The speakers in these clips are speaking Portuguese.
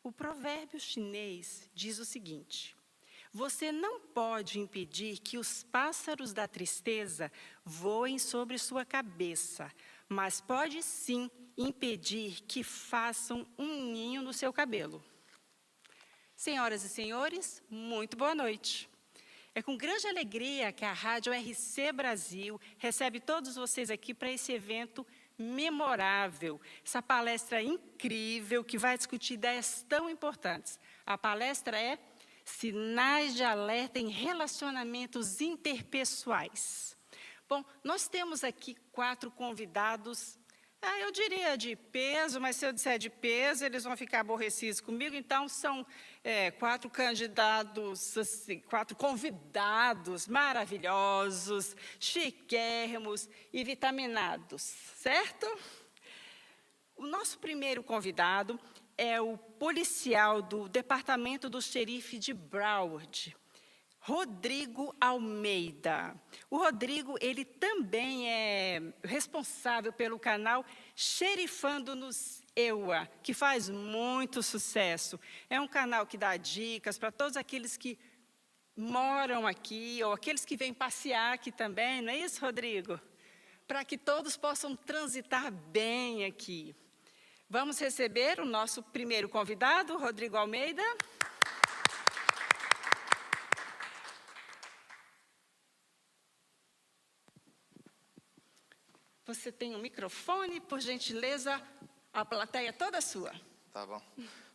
O provérbio chinês diz o seguinte: você não pode impedir que os pássaros da tristeza voem sobre sua cabeça, mas pode sim impedir que façam um ninho no seu cabelo. Senhoras e senhores, muito boa noite. É com grande alegria que a Rádio RC Brasil recebe todos vocês aqui para esse evento memorável, essa palestra incrível que vai discutir ideias tão importantes. A palestra é Sinais de Alerta em Relacionamentos Interpessoais. Bom, nós temos aqui 4 convidados, eu diria de peso, mas se eu disser de peso, eles vão ficar aborrecidos comigo, então são 4 candidatos, assim, 4 convidados maravilhosos, chiquérrimos e vitaminados, certo? O nosso primeiro convidado é o policial do Departamento do Xerife de Broward, Rodrigo Almeida. O Rodrigo, ele também é responsável pelo canal Xerifando-nos EUA, que faz muito sucesso. É um canal que dá dicas para todos aqueles que moram aqui, ou aqueles que vêm passear aqui também, não é isso, Rodrigo? Para que todos possam transitar bem aqui. Vamos receber o nosso primeiro convidado, Rodrigo Almeida. Você tem um microfone, por gentileza, a plateia toda sua. Tá bom.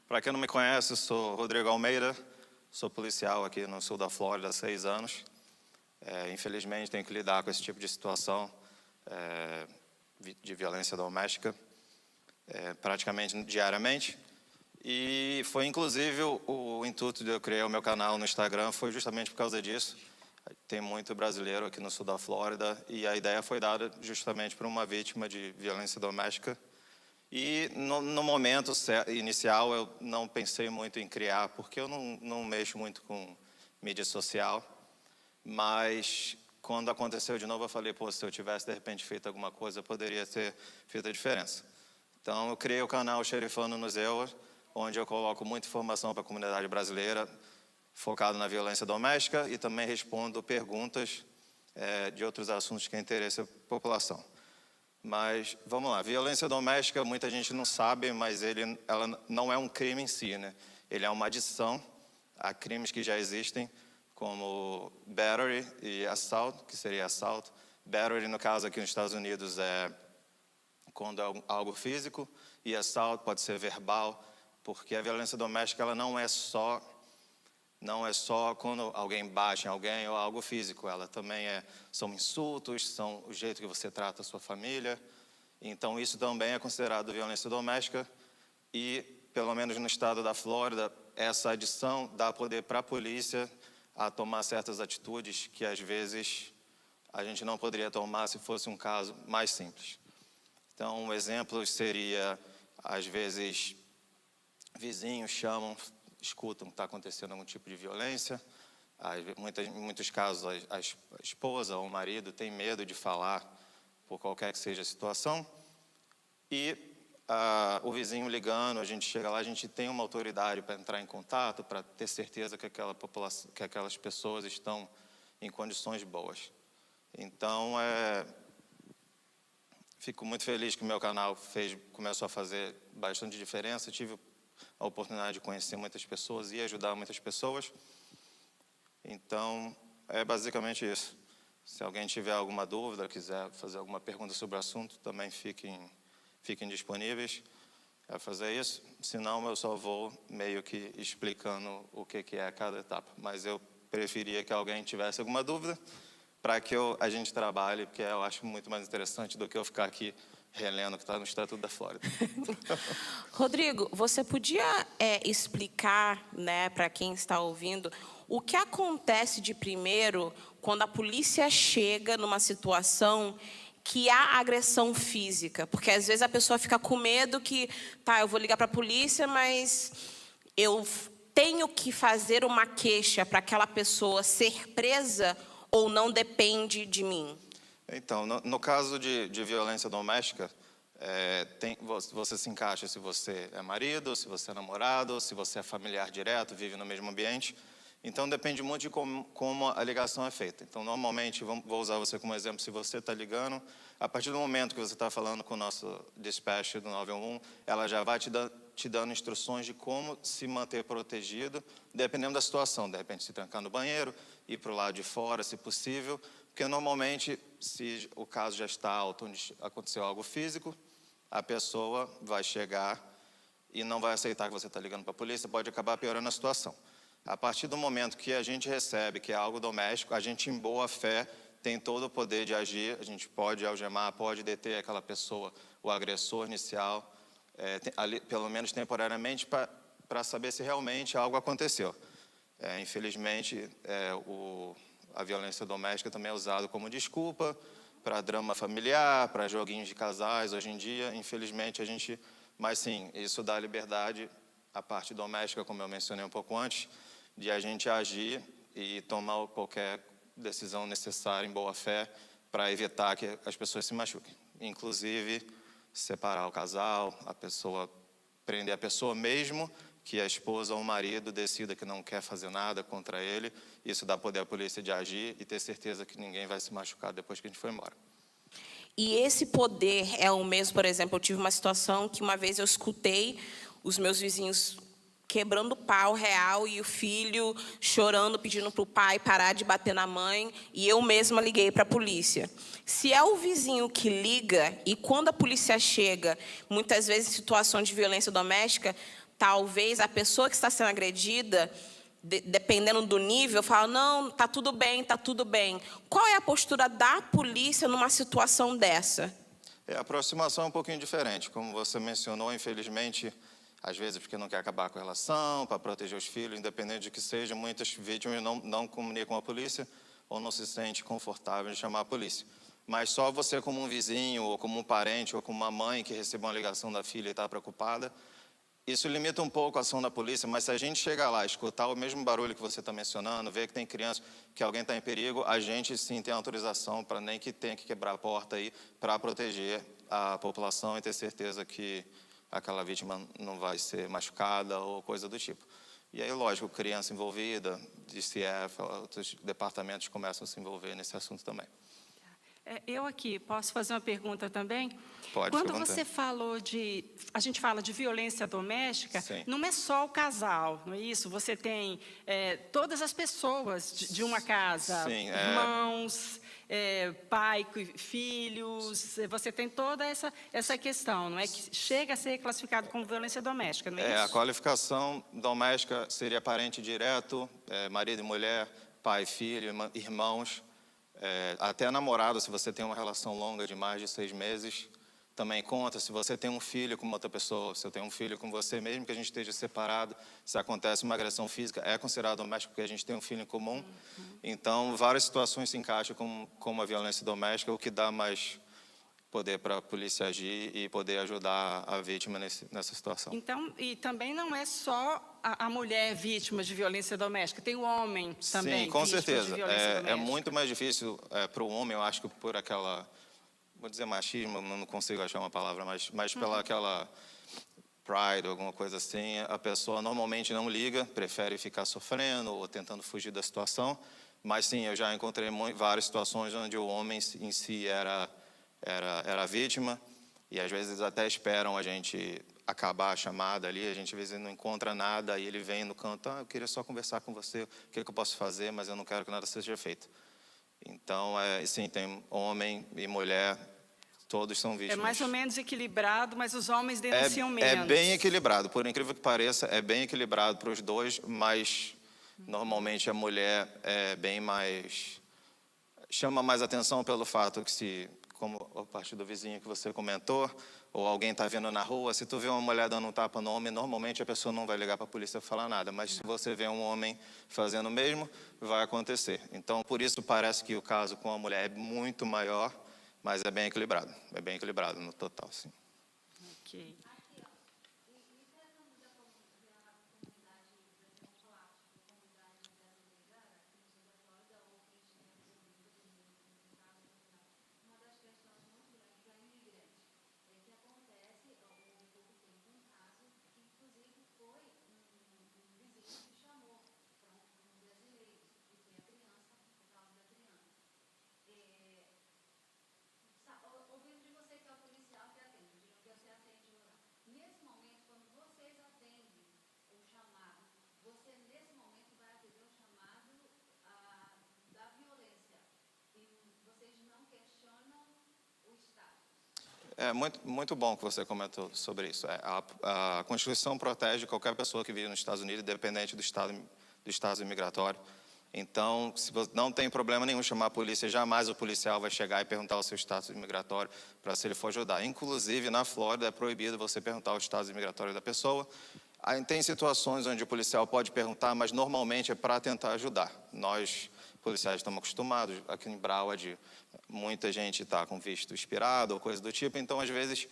Para quem não me conhece, eu sou Rodrigo Almeida, sou policial aqui no sul da Flórida há 6 anos. Infelizmente, tenho que lidar com esse tipo de situação de violência doméstica praticamente diariamente. E foi, inclusive, o intuito de eu criar o meu canal no Instagram foi justamente por causa disso. Tem muito brasileiro aqui no sul da Flórida e a ideia foi dada justamente para uma vítima de violência doméstica. E no momento inicial eu não pensei muito em criar, porque eu não mexo muito com mídia social. Mas quando aconteceu de novo eu falei, pô, se eu tivesse de repente feito alguma coisa, poderia ter feito a diferença. Então eu criei o canal Xerifando-nos EUA, onde eu coloco muita informação para a comunidade brasileira, focado na violência doméstica e também respondo perguntas de outros assuntos que interessam a população. Mas, vamos lá, violência doméstica, muita gente não sabe, mas ela não é um crime em si, né? Ele é uma adição a crimes que já existem, como battery e assault, que seria assalto. Battery, no caso aqui nos Estados Unidos, é quando é algo físico, e assault pode ser verbal, porque a violência doméstica ela não é só quando alguém bate em alguém ou algo físico, ela também são insultos, são o jeito que você trata a sua família. Então isso também é considerado violência doméstica e, pelo menos no estado da Flórida, essa adição dá poder para a polícia a tomar certas atitudes que às vezes a gente não poderia tomar se fosse um caso mais simples. Então um exemplo seria, às vezes, vizinhos chamam, escutam que está acontecendo algum tipo de violência. Em muitos casos, a esposa ou o marido tem medo de falar por qualquer que seja a situação. E o vizinho ligando, a gente chega lá, a gente tem uma autoridade para entrar em contato, para ter certeza que aquelas pessoas estão em condições boas. Então, fico muito feliz que o meu canal começou a fazer bastante diferença. Tive a oportunidade de conhecer muitas pessoas e ajudar muitas pessoas. Então, é basicamente isso. Se alguém tiver alguma dúvida, quiser fazer alguma pergunta sobre o assunto, também fiquem disponíveis a fazer isso. Senão, eu só vou meio que explicando o que é cada etapa. Mas eu preferia que alguém tivesse alguma dúvida para que a gente trabalhe, porque eu acho muito mais interessante do que eu ficar aqui relendo que está no Estatuto da Flórida. Rodrigo, você podia explicar, né, para quem está ouvindo, o que acontece de primeiro quando a polícia chega numa situação que há agressão física? Porque às vezes a pessoa fica com medo que, eu vou ligar para a polícia, mas eu tenho que fazer uma queixa para aquela pessoa ser presa ou não depende de mim? Então, no caso de violência doméstica, Você se encaixa se você é marido, se você é namorado, se você é familiar direto, vive no mesmo ambiente. Então, depende muito de como a ligação é feita. Então, normalmente, vou usar você como exemplo, se você está ligando, a partir do momento que você está falando com o nosso dispatch do 911, ela já vai te dando instruções de como se manter protegido, dependendo da situação. De repente, se trancar no banheiro, ir para o lado de fora, se possível, porque normalmente, se o caso já está alto, onde aconteceu algo físico, a pessoa vai chegar e não vai aceitar que você está ligando para a polícia, pode acabar piorando a situação. A partir do momento que a gente recebe que é algo doméstico, a gente, em boa fé, tem todo o poder de agir, a gente pode algemar, pode deter aquela pessoa, o agressor inicial, pelo menos temporariamente, para saber se realmente algo aconteceu. Infelizmente, a violência doméstica também é usada como desculpa para drama familiar, para joguinhos de casais, hoje em dia, infelizmente, Mas, sim, isso dá liberdade à parte doméstica, como eu mencionei um pouco antes, de a gente agir e tomar qualquer decisão necessária em boa fé para evitar que as pessoas se machuquem. Inclusive, separar o casal, prender a pessoa mesmo que a esposa ou o marido decida que não quer fazer nada contra ele. Isso dá poder à polícia de agir e ter certeza que ninguém vai se machucar depois que a gente for embora. E esse poder é o mesmo, por exemplo, eu tive uma situação que uma vez eu escutei os meus vizinhos quebrando pau real e o filho chorando, pedindo para o pai parar de bater na mãe, e eu mesma liguei para a polícia. Se é o vizinho que liga, e quando a polícia chega, muitas vezes em situação de violência doméstica, talvez a pessoa que está sendo agredida, dependendo do nível, fala, não, está tudo bem, está tudo bem. Qual é a postura da polícia numa situação dessa? A aproximação é um pouquinho diferente. Como você mencionou, infelizmente, às vezes porque não quer acabar com a relação, para proteger os filhos, independente de que seja, muitas vítimas não comunicam a polícia ou não se sente confortável de chamar a polícia. Mas só você como um vizinho, ou como um parente, ou como uma mãe que recebeu uma ligação da filha e está preocupada, isso limita um pouco a ação da polícia, mas se a gente chegar lá, escutar o mesmo barulho que você está mencionando, ver que tem criança, que alguém está em perigo, a gente sim tem autorização para nem que tenha que quebrar a porta aí para proteger a população e ter certeza que aquela vítima não vai ser machucada ou coisa do tipo. E aí, lógico, criança envolvida, DCF, outros departamentos começam a se envolver nesse assunto também. Eu aqui, posso fazer uma pergunta também? Pode, Quando você falou a gente fala de violência doméstica, sim, não é só o casal, não é isso? Você tem todas as pessoas de uma casa, sim, irmãos, pai, filhos, você tem toda essa questão, não é? Que chega a ser classificado como violência doméstica, não é isso? A qualificação doméstica seria parente direto, marido e mulher, pai, filho, irmãos, até namorado, se você tem uma relação longa de mais de 6 meses, também conta. Se você tem um filho com outra pessoa, se eu tenho um filho com você, mesmo que a gente esteja separado, se acontece uma agressão física, é considerado doméstico porque a gente tem um filho em comum. Então, várias situações se encaixam como a violência doméstica, o que dá mais poder para a polícia agir e poder ajudar a vítima nessa situação. Então, e também não é só a mulher vítima de violência doméstica, tem o homem também. Sim, com vítima certeza. De violência doméstica. É muito mais difícil para o homem, eu acho que por aquela, vou dizer machismo, não consigo achar uma palavra, mas pela aquela pride, alguma coisa assim, a pessoa normalmente não liga, prefere ficar sofrendo ou tentando fugir da situação. Mas sim, eu já encontrei várias situações onde o homem em si era a vítima, e às vezes até esperam a gente acabar a chamada ali, a gente às vezes não encontra nada, aí ele vem no canto, eu queria só conversar com você, o que eu posso fazer, mas eu não quero que nada seja feito. Então, sim, tem homem e mulher, todos são vítimas. É mais ou menos equilibrado, mas os homens denunciam menos. É bem equilibrado, por incrível que pareça, é bem equilibrado para os dois, mas normalmente a mulher é bem mais, chama mais atenção pelo fato que como a parte do vizinho que você comentou, ou alguém está vendo na rua, se tu vê uma mulher dando um tapa no homem, normalmente a pessoa não vai ligar para a polícia falar nada, mas se você vê um homem fazendo o mesmo, vai acontecer. Então, por isso parece que o caso com a mulher é muito maior, mas é bem equilibrado no total, sim. Ok. É muito bom que você comentou sobre isso. A Constituição protege qualquer pessoa que vive nos Estados Unidos, independente do estado imigratório. Então, se você não tem problema nenhum chamar a polícia, jamais o policial vai chegar e perguntar o seu status imigratório para se ele for ajudar. Inclusive, na Flórida, é proibido você perguntar o status imigratório da pessoa. Aí, tem situações onde o policial pode perguntar, mas normalmente é para tentar ajudar. Nós, policiais, estamos acostumados. Aqui em Broward, muita gente está com visto expirado ou coisa do tipo. Então, às vezes,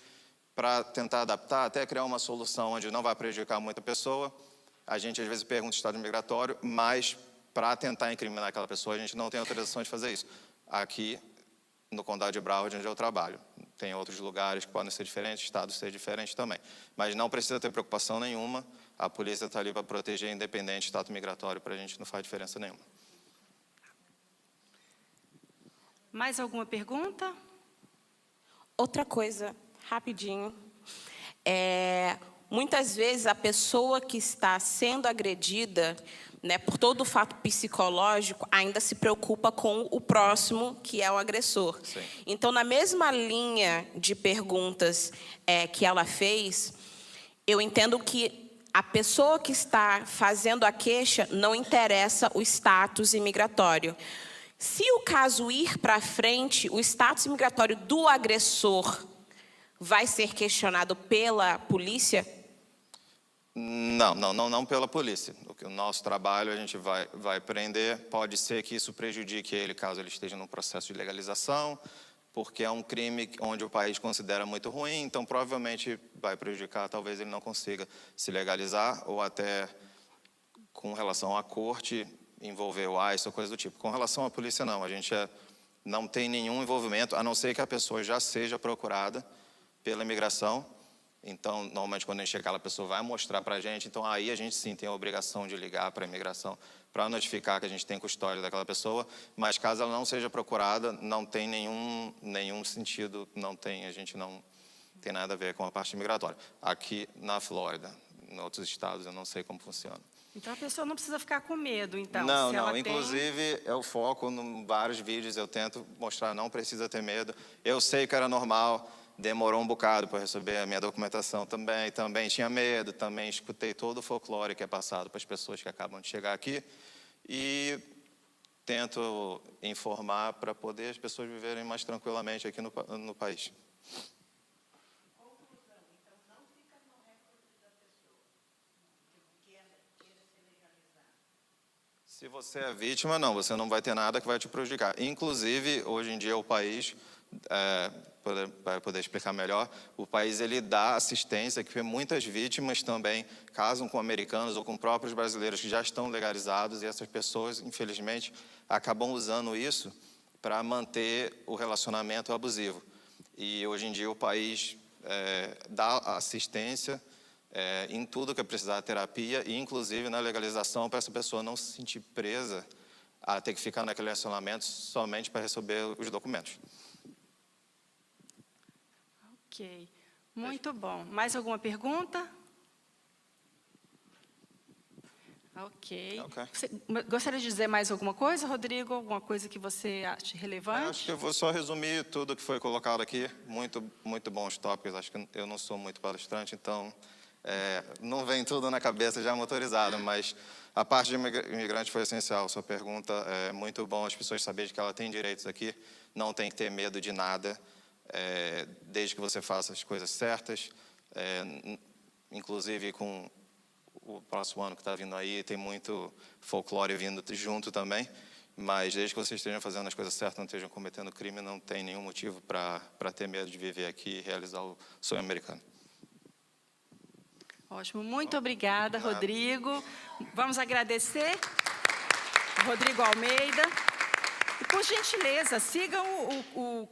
para tentar adaptar, até criar uma solução onde não vai prejudicar muita pessoa, a gente, às vezes, pergunta o estado imigratório, mas para tentar incriminar aquela pessoa, a gente não tem autorização de fazer isso. Aqui, no condado de Broward, onde eu trabalho. Tem outros lugares que podem ser diferentes, estados ser diferentes também. Mas não precisa ter preocupação nenhuma. A polícia está ali para proteger, independente do status migratório, para a gente não faz diferença nenhuma. Mais alguma pergunta? Outra coisa, rapidinho. Muitas vezes a pessoa que está sendo agredida, né, por todo o fato psicológico, ainda se preocupa com o próximo, que é o agressor. Sim. Então, na mesma linha de perguntas que ela fez, eu entendo que a pessoa que está fazendo a queixa não interessa o status imigratório. Se o caso ir para frente, o status imigratório do agressor vai ser questionado pela polícia? Não pela polícia. O nosso trabalho a gente vai prender. Pode ser que isso prejudique ele caso ele esteja num processo de legalização, porque é um crime onde o país considera muito ruim, então provavelmente vai prejudicar, talvez ele não consiga se legalizar, ou até com relação à corte, envolver o ICE ou coisa do tipo. Com relação à polícia, não. A gente não tem nenhum envolvimento, a não ser que a pessoa já seja procurada pela imigração. Então, normalmente, quando a gente chegar, a pessoa vai mostrar para a gente. Então, aí a gente, sim, tem a obrigação de ligar para a imigração para notificar que a gente tem custódia daquela pessoa. Mas, caso ela não seja procurada, não tem nenhum sentido, a gente não tem nada a ver com a parte migratória. Aqui na Flórida, em outros estados, eu não sei como funciona. Então, a pessoa não precisa ficar com medo, então. Não. Inclusive, é o foco em vários vídeos. Eu tento mostrar, não precisa ter medo. Eu sei que era normal. Demorou um bocado para receber a minha documentação também tinha medo, também escutei todo o folclore que é passado para as pessoas que acabam de chegar aqui e tento informar para poder as pessoas viverem mais tranquilamente aqui no país. Conclusão, então não fica no recorde da pessoa que queira ser legalizado. Se você é vítima, não, você não vai ter nada que vai te prejudicar. Inclusive, hoje em dia, o país... para poder explicar melhor, o país ele dá assistência, que muitas vítimas também casam com americanos ou com próprios brasileiros que já estão legalizados, e essas pessoas, infelizmente, acabam usando isso para manter o relacionamento abusivo. E hoje em dia o país dá assistência em tudo que é precisar de terapia, e inclusive na legalização, para essa pessoa não se sentir presa a ter que ficar naquele relacionamento somente para receber os documentos. Ok, muito bom. Mais alguma pergunta? Ok. Você gostaria de dizer mais alguma coisa, Rodrigo? Alguma coisa que você acha relevante? Acho que eu vou só resumir tudo que foi colocado aqui. Muito bons tópicos. Acho que eu não sou muito palestrante, então não vem tudo na cabeça já motorizado, mas a parte de imigrante foi essencial. Sua pergunta é muito bom as pessoas saberem que ela tem direitos aqui, não tem que ter medo de nada. Desde que você faça as coisas certas, inclusive com o próximo ano que está vindo aí, tem muito folclore vindo junto também, mas desde que vocês estejam fazendo as coisas certas, não estejam cometendo crime, não tem nenhum motivo para ter medo de viver aqui e realizar o sonho americano. Ótimo, muito obrigada, Rodrigo. Vamos agradecer Rodrigo Almeida. E, por gentileza, sigam o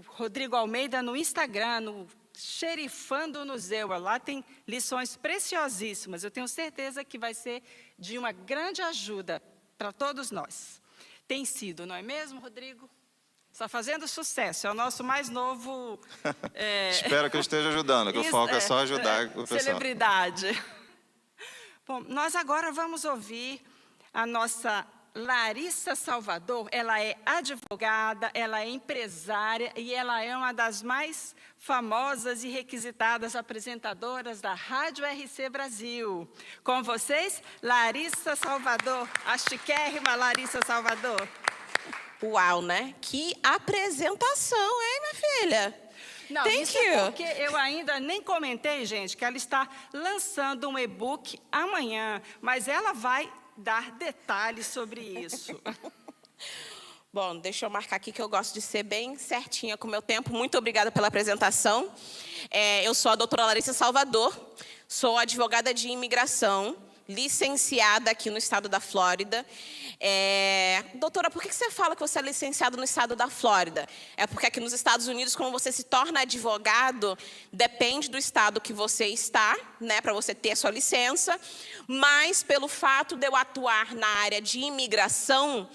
Rodrigo Almeida no Instagram, no Xerifando no Zewa. Lá tem lições preciosíssimas. Eu tenho certeza que vai ser de uma grande ajuda para todos nós. Tem sido, não é mesmo, Rodrigo? Está fazendo sucesso. É o nosso mais novo... Espero que eu esteja ajudando, que o foco é só ajudar o pessoal. Celebridade. Bom, nós agora vamos ouvir a nossa Larissa Salvador, ela é advogada, ela é empresária e ela é uma das mais famosas e requisitadas apresentadoras da Rádio RC Brasil. Com vocês, Larissa Salvador, a chiquérrima Larissa Salvador. Uau, né? Que apresentação, hein, minha filha? Não, Thank isso you. é porque eu ainda nem comentei, gente, que ela está lançando um e-book amanhã, mas ela vai dar detalhes sobre isso. Bom, deixa eu marcar aqui que eu gosto de ser bem certinha com o meu tempo. Muito obrigada pela apresentação. Eu sou a doutora Larissa Salvador, sou advogada de imigração, licenciada aqui no estado da Flórida. Doutora, por que você fala que você é licenciada no estado da Flórida? É porque aqui nos Estados Unidos, quando você se torna advogado, depende do estado que você está, né, para você ter a sua licença. Mas pelo fato de eu atuar na área de imigração,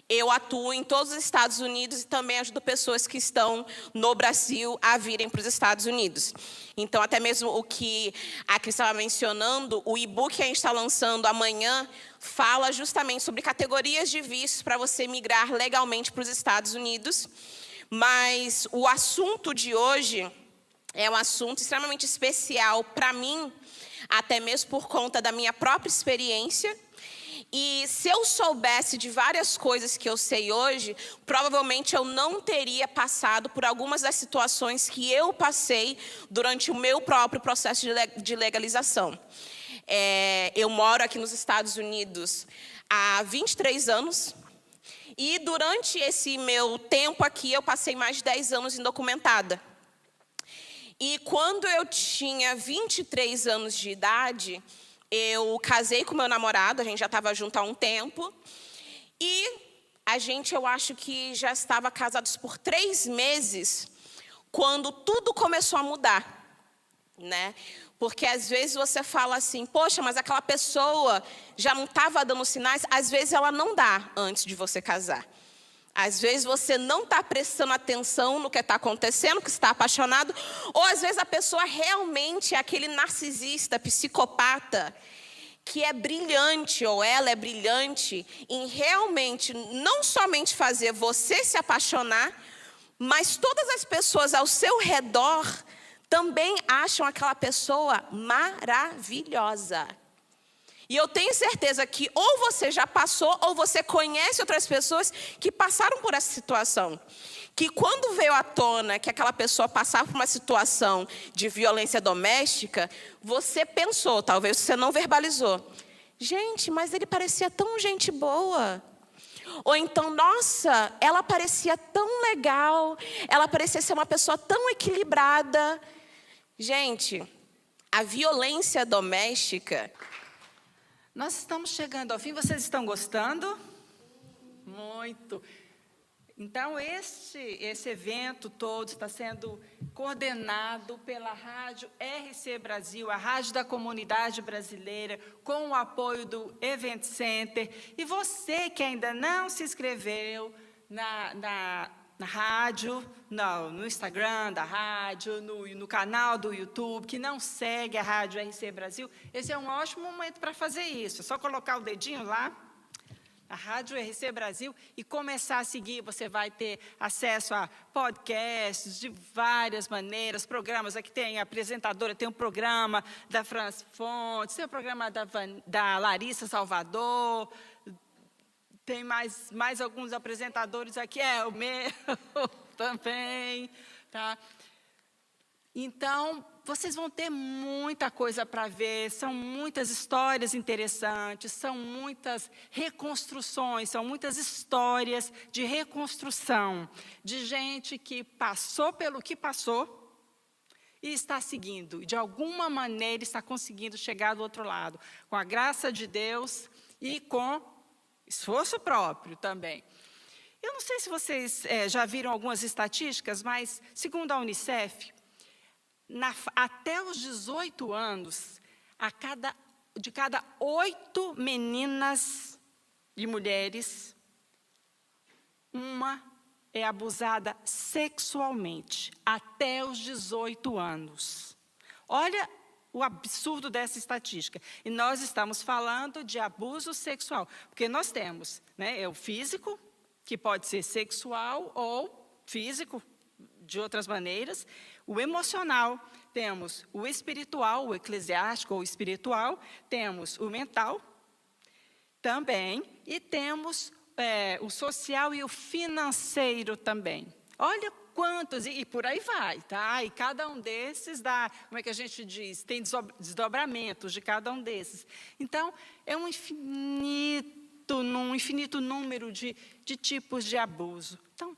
eu atuo em todos os Estados Unidos e também ajudo pessoas que estão no Brasil a virem para os Estados Unidos. Então, até mesmo o que a Cris estava mencionando, o e-book que a gente está lançando amanhã fala justamente sobre categorias de vistos para você migrar legalmente para os Estados Unidos. Mas o assunto de hoje é um assunto extremamente especial para mim, até mesmo por conta da minha própria experiência. E se eu soubesse de várias coisas que eu sei hoje, provavelmente eu não teria passado por algumas das situações que eu passei durante o meu próprio processo de legalização. Eu moro aqui nos Estados Unidos há 23 anos. E durante esse meu tempo aqui, eu passei mais de 10 anos indocumentada. E quando eu tinha 23 anos de idade, eu casei com meu namorado, a gente já estava junto há um tempo. E a gente, eu acho que já estava casados por 3 meses, quando tudo começou a mudar, né? Porque às vezes você fala assim, poxa, mas aquela pessoa já não estava dando sinais. Às vezes ela não dá antes de você casar. Às vezes você não está prestando atenção no que está acontecendo, que está apaixonado. Ou às vezes a pessoa realmente é aquele narcisista, psicopata, que é brilhante, ou ela é brilhante, em realmente não somente fazer você se apaixonar, mas todas as pessoas ao seu redor também acham aquela pessoa maravilhosa. E eu tenho certeza que ou você já passou, ou você conhece outras pessoas que passaram por essa situação. Que quando veio à tona que aquela pessoa passava por uma situação de violência doméstica, você pensou, talvez você não verbalizou. Gente, mas ele parecia tão gente boa. Ou então, nossa, ela parecia tão legal, ela parecia ser uma pessoa tão equilibrada. Gente, a violência doméstica... Nós estamos chegando ao fim, vocês estão gostando? Muito. Então, esse evento todo está sendo coordenado pela Rádio RC Brasil, a Rádio da Comunidade Brasileira, com o apoio do Event Center. E você que ainda não se inscreveu na rádio, no Instagram da rádio, no canal do YouTube, que não segue a Rádio RC Brasil, esse é um ótimo momento para fazer isso. É só colocar o dedinho lá, a Rádio RC Brasil, e começar a seguir. Você vai ter acesso a podcasts de várias maneiras, programas. Aqui tem a apresentadora, tem um programa da Franz Fontes, tem o programa da Larissa Salvador, tem mais alguns apresentadores aqui, o meu também, tá? Então, vocês vão ter muita coisa para ver, são muitas histórias interessantes, são muitas reconstruções, são muitas histórias de reconstrução, de gente que passou pelo que passou e está seguindo, de alguma maneira está conseguindo chegar do outro lado, com a graça de Deus e com esforço próprio também. Eu não sei se vocês já viram algumas estatísticas, mas, segundo a Unicef, até os 18 anos, de cada 8 meninas e mulheres, uma é abusada sexualmente, até os 18 anos. Olha o absurdo dessa estatística. E nós estamos falando de abuso sexual, porque nós temos, né, o físico, que pode ser sexual ou físico, de outras maneiras, o emocional, temos o espiritual, o eclesiástico ou espiritual, temos o mental também, e temos o social e o financeiro também. Olha quantos, e por aí vai, tá? E cada um desses dá, como é que a gente diz? Tem desdobramentos de cada um desses. Então, é um infinito número de tipos de abuso. Então,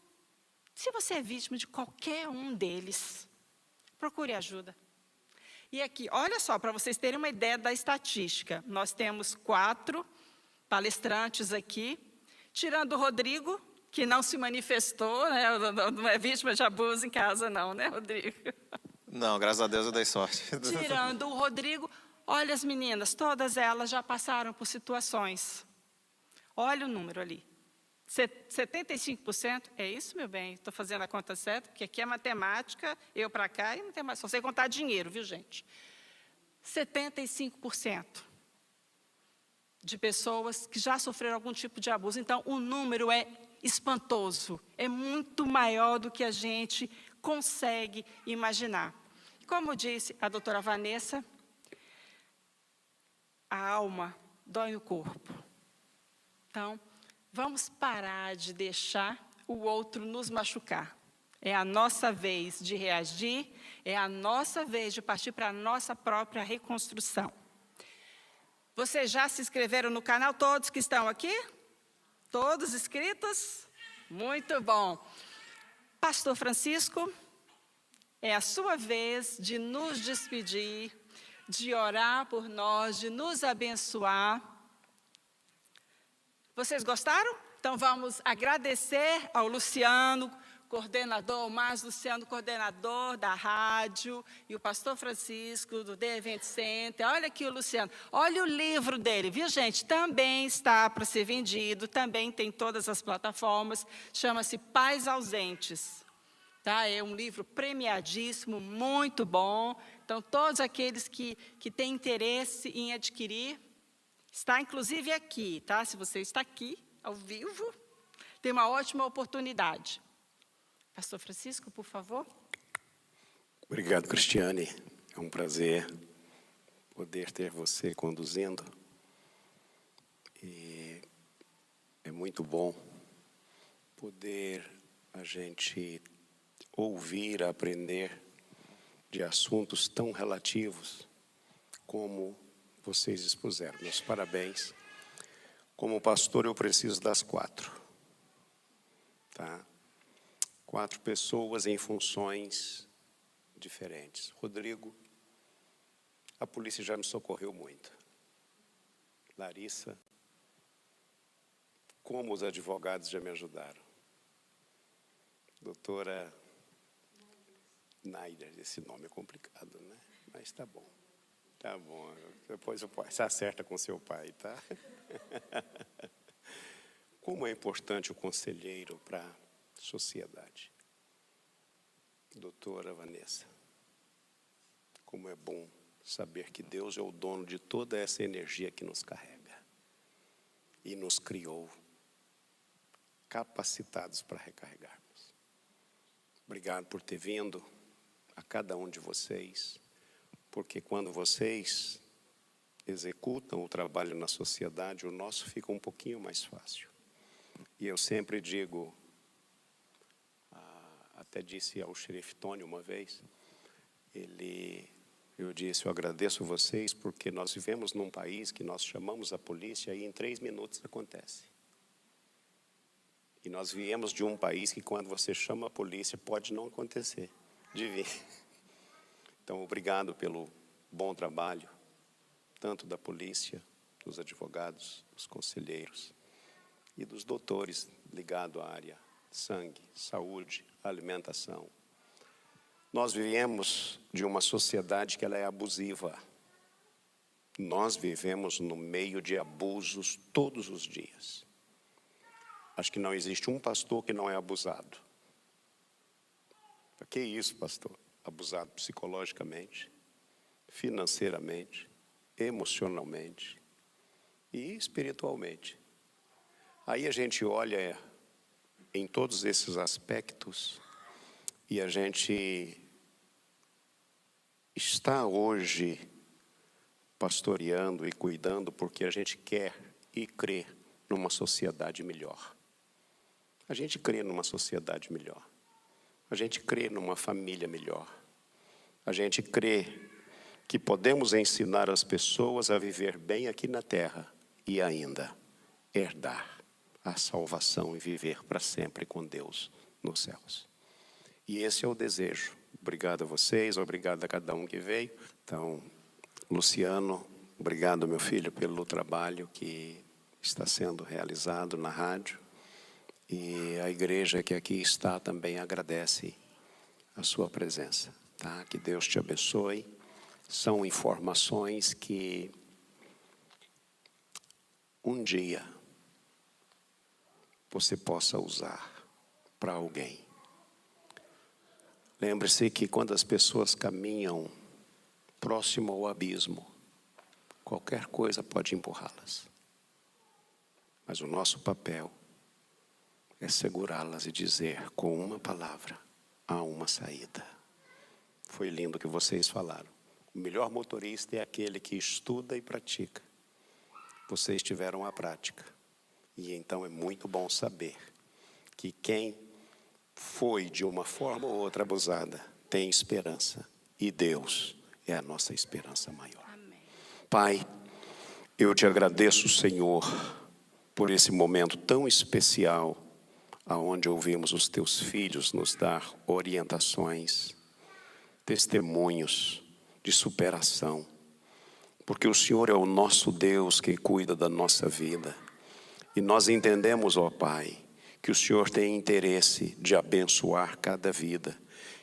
se você é vítima de qualquer um deles, procure ajuda. E aqui, olha só, para vocês terem uma ideia da estatística, nós temos 4 palestrantes aqui, tirando o Rodrigo, que não se manifestou, né? Não é vítima de abuso em casa não, né, Rodrigo? Não, graças a Deus eu dei sorte. Tirando o Rodrigo, olha as meninas, todas elas já passaram por situações. Olha o número ali. 75%, é isso, meu bem? Estou fazendo a conta certa, porque aqui é matemática, eu para cá, e não tem mais, só sei contar dinheiro, viu, gente? 75% de pessoas que já sofreram algum tipo de abuso. Então, o número é espantoso, é muito maior do que a gente consegue imaginar. Como disse a doutora Vanessa, a alma dói no corpo. Então, vamos parar de deixar o outro nos machucar. É a nossa vez de reagir, é a nossa vez de partir para a nossa própria reconstrução. Vocês já se inscreveram no canal, todos que estão aqui? Todos inscritos? Muito bom. Pastor Francisco, é a sua vez de nos despedir, de orar por nós, de nos abençoar. Vocês gostaram? Então vamos agradecer ao Luciano, coordenador, o Márcio Luciano, coordenador da rádio, e o pastor Francisco, do The Event Center. Olha aqui o Luciano, olha o livro dele, viu, gente? Também está para ser vendido, também tem todas as plataformas, chama-se Pais Ausentes. Tá? É um livro premiadíssimo, muito bom. Então, todos aqueles que têm interesse em adquirir, está inclusive aqui, tá? Se você está aqui, ao vivo, tem uma ótima oportunidade. Pastor Francisco, por favor. Obrigado, Cristiane. É um prazer poder ter você conduzindo. E é muito bom poder a gente ouvir, aprender de assuntos tão relativos como vocês expuseram. Meus parabéns. Como pastor, eu preciso das 4. Tá? 4 pessoas em funções diferentes. Rodrigo, a polícia já me socorreu muito. Larissa, como os advogados já me ajudaram. Doutora Naider, esse nome é complicado, né? Mas tá bom. Tá bom. Depois você acerta com seu pai, tá? Como é importante o conselheiro para a sociedade. Doutora Vanessa, como é bom saber que Deus é o dono de toda essa energia que nos carrega e nos criou capacitados para recarregarmos. Obrigado por ter vindo, a cada um de vocês, porque quando vocês executam o trabalho na sociedade, o nosso fica um pouquinho mais fácil. E eu sempre digo, até disse ao xerife Tony uma vez, eu disse, eu agradeço vocês porque nós vivemos num país que nós chamamos a polícia e em 3 minutos acontece. E nós viemos de um país que quando você chama a polícia pode não acontecer, de vir. Então, obrigado pelo bom trabalho, tanto da polícia, dos advogados, dos conselheiros e dos doutores ligados à área sangue, saúde, alimentação. Nós vivemos de uma sociedade que ela é abusiva. Nós vivemos no meio de abusos todos os dias. Acho que não existe um pastor que não é abusado. Que isso, pastor? Abusado psicologicamente, financeiramente, emocionalmente e espiritualmente. Aí a gente olha em todos esses aspectos e a gente está hoje pastoreando e cuidando porque a gente quer e crê numa sociedade melhor. A gente crê numa sociedade melhor. A gente crê numa família melhor. A gente crê que podemos ensinar as pessoas a viver bem aqui na terra e ainda herdar a salvação e viver para sempre com Deus nos céus. E esse é o desejo. Obrigado a vocês, obrigado a cada um que veio. Então, Luciano, obrigado, meu filho, pelo trabalho que está sendo realizado na rádio. E a igreja que aqui está também agradece a sua presença. Tá? Que Deus te abençoe. São informações que um dia você possa usar para alguém. Lembre-se que quando as pessoas caminham próximo ao abismo, qualquer coisa pode empurrá-las. Mas o nosso papel é segurá-las e dizer com uma palavra, há uma saída. Foi lindo o que vocês falaram. O melhor motorista é aquele que estuda e pratica. Vocês tiveram a prática. E então é muito bom saber que quem foi de uma forma ou outra abusada tem esperança. E Deus é a nossa esperança maior. Amém. Pai, eu te agradeço, Senhor, por esse momento tão especial, aonde ouvimos os teus filhos nos dar orientações, testemunhos de superação, porque o Senhor é o nosso Deus que cuida da nossa vida. E nós entendemos, ó Pai, que o Senhor tem interesse de abençoar cada vida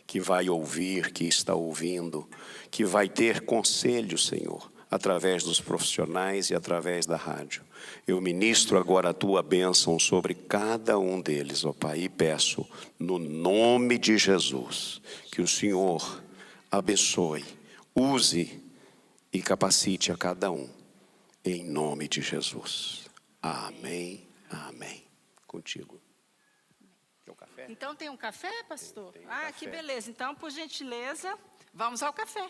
que vai ouvir, que está ouvindo, que vai ter conselho, Senhor, através dos profissionais e através da rádio. Eu ministro agora a tua bênção sobre cada um deles, ó Pai, e peço, no nome de Jesus, que o Senhor abençoe, use e capacite a cada um, em nome de Jesus. Amém, amém. Contigo. Quer um café? Então tem um café, pastor? Tem um Ah, café. que beleza. Então, por gentileza, vamos ao café.